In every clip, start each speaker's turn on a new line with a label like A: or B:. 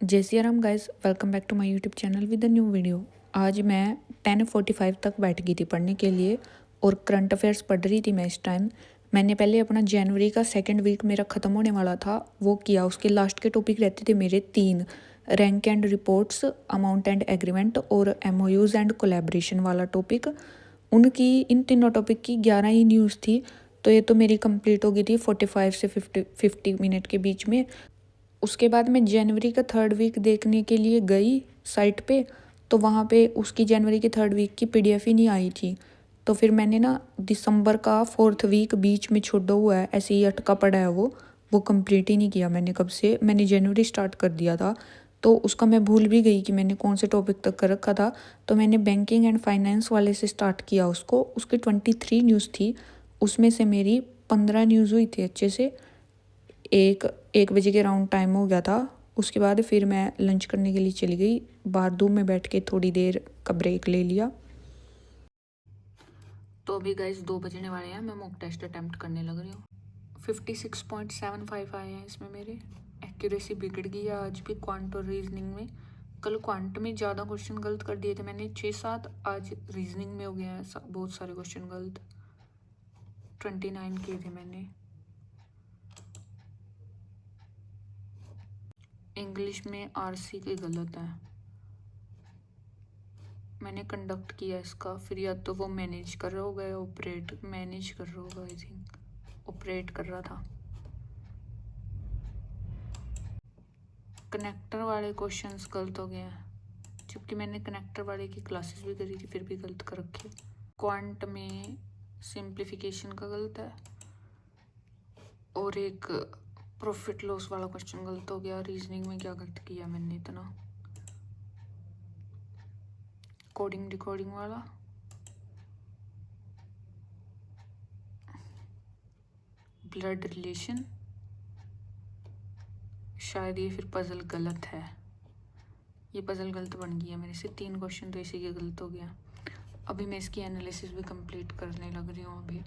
A: जय Siya Ram guys, welcome back to my YouTube channel with a new video. आज मैं 10:45 तक बैठ गई थी पढ़ने के लिए और करंट अफेयर्स पढ़ रही थी मैं इस टाइम। मैंने पहले अपना जनवरी का सेकंड वीक मेरा ख़त्म होने वाला था वो किया। उसके लास्ट के टॉपिक रहते थे मेरे 3, rank and reports, amount and agreement और MOUs एंड कोलैबोरेशन वाला टॉपिक। उनकी इन तीनों टॉपिक की 11 ही न्यूज़ थी, तो ये तो मेरी कंप्लीट हो गई थी 45 से 50 मिनट के बीच में। उसके बाद मैं जनवरी का थर्ड वीक देखने के लिए गई साइट पे, तो वहाँ पे उसकी जनवरी के थर्ड वीक की PDF ही नहीं आई थी। तो फिर मैंने ना दिसंबर का फोर्थ वीक बीच में छोड़ा हुआ है, ऐसे ही अटका पड़ा है वो कंप्लीट ही नहीं किया मैंने। कब से मैंने जनवरी स्टार्ट कर दिया था, तो उसका मैं भूल भी गई कि मैंने कौन से टॉपिक तक कर रखा था। तो मैंने बैंकिंग एंड फाइनेंस वाले से स्टार्ट किया उसको। उसकी 23 न्यूज़ थी, उसमें से मेरी 15 न्यूज़ हुई थी अच्छे से। एक बजे के राउंड टाइम हो गया था। उसके बाद फिर मैं लंच करने के लिए चली गई, बाहर धूप में बैठ के थोड़ी देर का ब्रेक ले लिया। तो अभी गाइस 2 बजने वाले हैं, मैं मॉक टेस्ट अटेम्प्ट करने लग रही हूँ। 56.75 आए हैं इसमें मेरे। एक्यूरेसी बिगड़ गई है आज भी क्वांट और रीजनिंग में। कल क्वांट में ज़्यादा क्वेश्चन गलत कर दिए थे मैंने 6-7, आज रीजनिंग में हो गया है बहुत सारे क्वेश्चन गलत। 29 किए थे मैंने। इंग्लिश में RC के गलत है, मैंने कंडक्ट किया इसका। फिर या तो वो मैनेज कर रहा होगा या ऑपरेट मैनेज कर रहा होगा, आई थिंक ऑपरेट कर रहा था। कनेक्टर वाले क्वेश्चंस गलत हो गए हैं, जबकि मैंने कनेक्टर वाले की क्लासेस भी करी थी, फिर भी गलत कर रखी। क्वांट में सिंप्लीफिकेशन का गलत है और एक प्रॉफिट लॉस वाला क्वेश्चन गलत हो गया। रीजनिंग में क्या गलत किया मैंने इतना। कोडिंग डिकोडिंग वाला, ब्लड रिलेशन, शायद ये फिर पजल गलत है। ये पजल गलत बन गई है मेरे से। 3 क्वेश्चन तो इसी के गलत हो गया। अभी मैं इसकी एनालिसिस भी कंप्लीट करने लग रही हूँ। अभी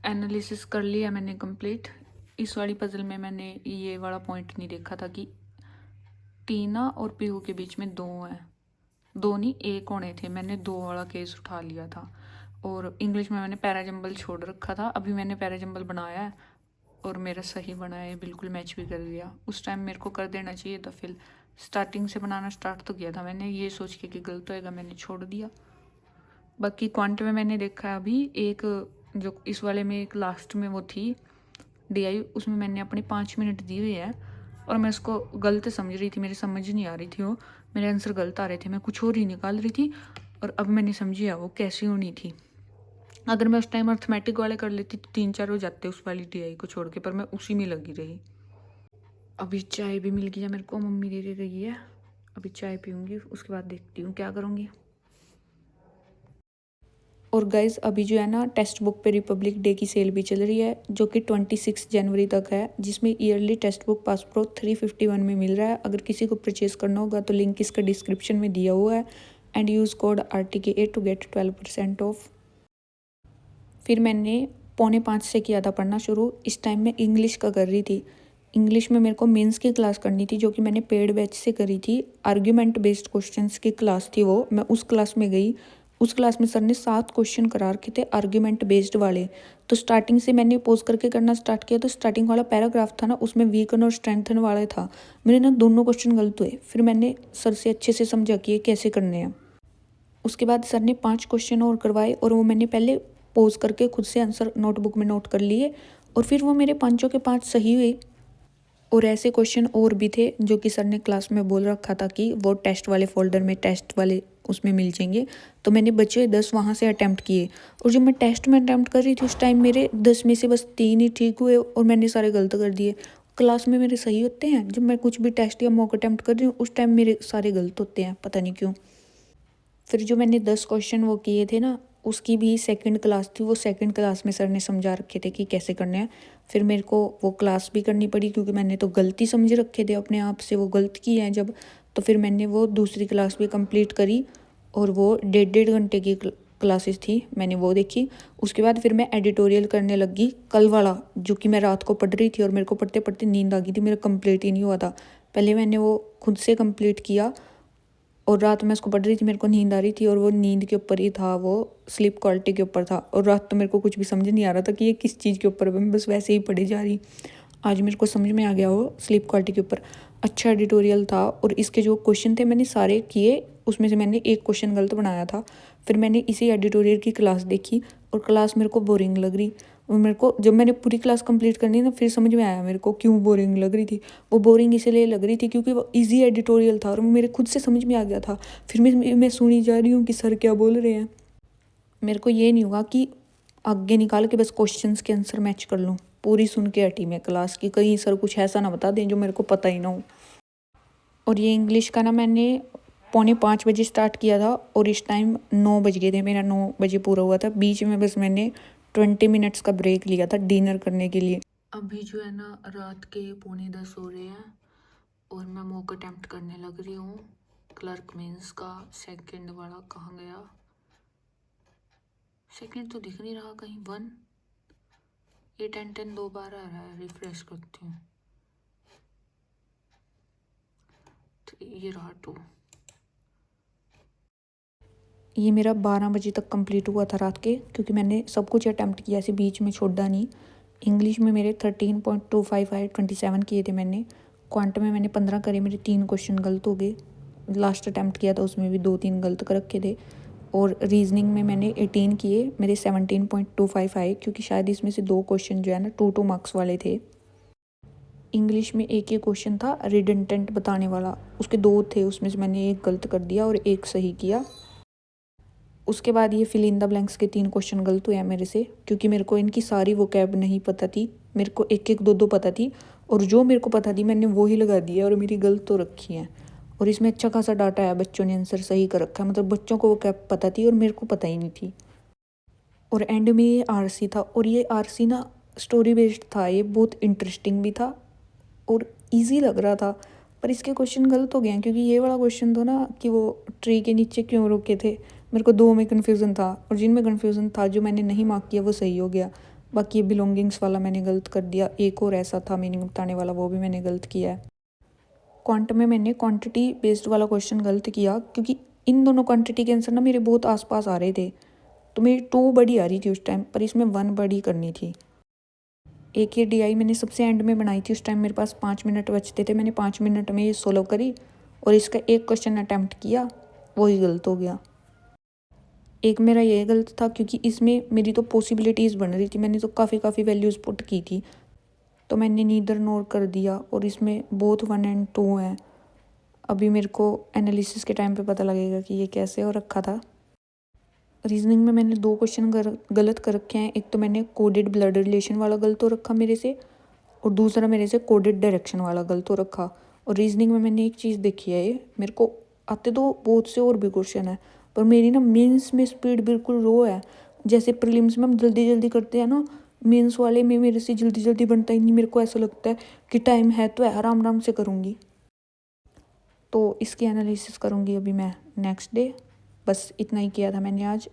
A: एनालिसिस कर लिया मैंने कंप्लीट। इस वाली पजल में मैंने ये वाला पॉइंट नहीं देखा था कि टीना और पीहू के बीच में 2 हैं, 2 नहीं 1 होने थे। मैंने 2 वाला केस उठा लिया था। और इंग्लिश में मैंने पैराजम्बल छोड़ रखा था, अभी मैंने पैराजम्बल बनाया है और मेरा सही बना है, बिल्कुल मैच भी कर दिया। उस टाइम मेरे को कर देना चाहिए था, फिर स्टार्टिंग से बनाना स्टार्ट तो किया था मैंने, ये सोच के कि गलत होएगा मैंने छोड़ दिया। बाकी क्वांट में मैंने देखा है अभी एक, जो इस वाले में एक लास्ट में वो थी DI, उसमें मैंने अपने 5 मिनट दिए हुए हैं और मैं उसको गलत समझ रही थी, मेरी समझ नहीं आ रही थी वो, मेरे आंसर गलत आ रहे थे, मैं कुछ और ही निकाल रही थी। और अब मैंने समझी है वो कैसी होनी थी। अगर मैं उस टाइम अर्थमेटिक वाले कर लेती तो 3-4 हो जाते उस वाली DI को छोड़ के, पर मैं उसी में लगी रही। अभी चाय भी मिल गई है मेरे को, मम्मी दे दे गई है। अभी चाय पीऊँगी, उसके बाद देखती हूँ क्या करूँगी। और गाइज़ अभी जो है ना टेक्स्ट बुक पे रिपब्लिक डे की सेल भी चल रही है, जो कि 26 जनवरी तक है, जिसमें yearly text book pass pro 351 में मिल रहा है। अगर किसी को परचेज़ करना होगा तो लिंक इसका डिस्क्रिप्शन में दिया हुआ है। And use code RTK8 to get 12% off. फिर मैंने 4:45 से किया था पढ़ना शुरू। इस टाइम मैं इंग्लिश का कर रही थी। इंग्लिश में मेरे को मेंस की क्लास करनी थी, जो कि मैंने पेड बैच से करी थी। आर्ग्यूमेंट बेस्ड क्वेश्चंस की क्लास थी वो, मैं उस क्लास में गई। उस क्लास में सर ने 7 क्वेश्चन करा रखे थे आर्ग्यूमेंट बेस्ड वाले। तो स्टार्टिंग से मैंने पोज करके करना स्टार्ट किया, तो स्टार्टिंग वाला पैराग्राफ था ना, उसमें वीकन और स्ट्रेंथन वाला था। मेरे ना दोनों क्वेश्चन गलत हुए। फिर मैंने सर से अच्छे से समझा कि ये कैसे करने हैं। उसके बाद सर ने 5 क्वेश्चन और करवाए और वो मैंने पहले पोज करके खुद से आंसर नोटबुक में नोट कर लिए, और फिर वो मेरे 5 के 5 सही हुए। और ऐसे क्वेश्चन और भी थे जो कि सर ने क्लास में बोल रखा था कि वो टेस्ट वाले फोल्डर में, टेस्ट वाले उसमें मिल जाएंगे। तो मैंने बचे 10 वहाँ से अटैम्प्ट किए, और जब मैं टेस्ट में अटैम्प्ट कर रही थी उस टाइम मेरे 10 में से बस 3 ही ठीक हुए और मैंने सारे गलत कर दिए। क्लास में मेरे सही होते हैं, जब मैं कुछ भी टेस्ट या मॉक अटैम्प्ट कर रही हूँ उस टाइम मेरे सारे गलत होते हैं, पता नहीं क्यों। फिर जो मैंने 10 क्वेश्चन वो किए थे ना, उसकी भी सेकंड क्लास थी। वो सेकंड क्लास में सर ने समझा रखे थे कि कैसे करने हैं। फिर मेरे को वो क्लास भी करनी पड़ी, क्योंकि मैंने तो गलती समझ रखे थे अपने आप से, वो गलत किए हैं जब। तो फिर मैंने वो दूसरी क्लास भी कंप्लीट करी, और वो 1.5 घंटे की क्लासेस थी, मैंने वो देखी। उसके बाद फिर मैं एडिटोरियल करने लगी कल वाला, जो कि मैं रात को पढ़ रही थी और मेरे को पढ़ते पढ़ते नींद आ गई थी, मेरा कंप्लीट ही नहीं हुआ था। पहले मैंने वो खुद से कंप्लीट किया और रात में उसको पढ़ रही थी, मेरे को नींद आ रही थी और वो नींद के ऊपर ही था, वो स्लीप क्वालिटी के ऊपर था। और रात तो मेरे को कुछ भी समझ नहीं आ रहा था कि ये किस चीज़ के ऊपर है, मैं बस वैसे ही पढ़ी जा रही। आज मेरे को समझ में आ गया वो स्लीप क्वालिटी के ऊपर। अच्छा एडिटोरियल था और इसके जो क्वेश्चन थे मैंने सारे किए, उसमें से मैंने एक क्वेश्चन गलत बनाया था। फिर मैंने इसी एडिटोरियल की क्लास देखी और क्लास मेरे को बोरिंग लग रही। और मेरे को जब मैंने पूरी क्लास कंप्लीट करनी ना, फिर समझ में आया मेरे को क्यों बोरिंग लग रही थी। वो बोरिंग इसलिए लग रही थी क्योंकि वो इजी एडिटोरियल था और मेरे खुद से समझ में आ गया था। फिर मैं सुनी जा रही हूँ कि सर क्या बोल रहे हैं। मेरे को ये नहीं हुआ कि आगे निकाल के बस क्वेश्चंस के आंसर मैच कर लूँ। पूरी सुन के हटी मैं क्लास की, कहीं सर कुछ ऐसा ना बता दें जो मेरे को पता ही ना हो। और ये इंग्लिश का ना मैंने 4:45 स्टार्ट किया था और इस टाइम 9 बज गए थे, मेरा 9 बजे पूरा हुआ था। बीच में बस मैंने 20 मिनट्स का ब्रेक लिया था डिनर करने के लिए। अभी जो है ना रात के 9:45 हो रहे हैं और मैं मॉक अटेम्प्ट करने लग रही हूँ। क्लर्क मेंस का सेकंड वाला कहाँ गया? सेकंड तो दिख नहीं रहा कहीं। 1 ये 10 दो बार आ रहा है, रिफ्रेश करती हूँ। तो ये रहा 2। ये मेरा 12 बजे तक कंप्लीट हुआ था रात के, क्योंकि मैंने सब कुछ अटैम्प्ट किया, ऐसे बीच में छोड़ा नहीं। इंग्लिश में मेरे 13.25 आए, 27 किए थे मैंने। क्वांट में मैंने 15 करे, मेरे 3 क्वेश्चन गलत हो गए। लास्ट अटैम्प्ट किया था उसमें भी 2-3 गलत कर रखे थे। और रीजनिंग में मैंने 18 किए, मेरे 17.25 आए, क्योंकि शायद इसमें से 2 क्वेश्चन जो है ना 2-2 मार्क्स वाले थे। इंग्लिश में एक ही क्वेश्चन था रिडंडेंट बताने वाला, उसके 2 थे, उसमें से मैंने एक गलत कर दिया और एक सही किया। उसके बाद ये फिल इन द ब्लैंक्स के 3 क्वेश्चन गलत हुए हैं मेरे से, क्योंकि मेरे को इनकी सारी वोकैब नहीं पता थी। मेरे को एक एक 2-2 पता थी और जो मेरे को पता थी मैंने वो ही लगा दिया और मेरी गलत तो रखी हैं। और इसमें अच्छा खासा डाटा है, बच्चों ने आंसर सही कर रखा है, मतलब बच्चों को वोकैब पता थी और मेरे को पता ही नहीं थी। और एंड में ये आरसी था और ये आरसी ना स्टोरी बेस्ड था, ये बहुत इंटरेस्टिंग भी था और ईजी लग रहा था। पर इसके क्वेश्चन गलत हो गए हैं, क्योंकि ये वाला क्वेश्चन था ना कि वो ट्री के नीचे क्यों रुके थे, मेरे को 2 में कन्फ्यूज़न था और जिनमें कन्फ्यूज़न था जो मैंने नहीं मार्क किया वो सही हो गया। बाकी ये बिलोंगिंग्स वाला मैंने गलत कर दिया। एक और ऐसा था मीनिंग बताने वाला, वो भी मैंने गलत किया है। क्वांट में मैंने क्वांटिटी बेस्ड वाला क्वेश्चन गलत किया, क्योंकि इन दोनों क्वांटिटी के आंसर ना मेरे बहुत आसपास आ रहे थे, तो मेरी 2 बड़ी आ रही थी उस टाइम, पर इसमें 1 बड़ी करनी थी। एक ये DI मैंने सबसे एंड में बनाई थी, उस टाइम मेरे पास 5 मिनट बचते थे, मैंने 5 मिनट में ये सोल्व करी और इसका एक क्वेश्चन अटैम्प्ट किया, वही गलत हो गया। एक मेरा ये गलत था क्योंकि इसमें मेरी तो पॉसिबिलिटीज़ बन रही थी, मैंने तो काफ़ी वैल्यूज़ पुट की थी, तो मैंने नीदर नोर कर दिया और इसमें बोथ 1 और 2 हैं। अभी मेरे को एनालिसिस के टाइम पे पता लगेगा कि ये कैसे हो रखा था। रीजनिंग में मैंने 2 क्वेश्चन गलत कर रखे हैं। एक तो मैंने कोडेड ब्लड रिलेशन वाला गलत हो रखा मेरे से, और दूसरा मेरे से कोडेड डायरेक्शन वाला गलत हो रखा। और रीजनिंग में मैंने एक चीज़ देखी है, ये मेरे को आते तो बहुत से और भी क्वेश्चन है, पर मेरी ना मेंस में स्पीड बिल्कुल लो है। जैसे प्रीलिम्स में हम जल्दी जल्दी करते हैं ना, मेंस वाले में मेरे से जल्दी जल्दी बनता ही नहीं। मेरे को ऐसा लगता है कि टाइम है तो है, आराम आराम से करूँगी। तो इसकी एनालिसिस करूँगी अभी मैं नेक्स्ट डे। बस इतना ही किया था मैंने आज।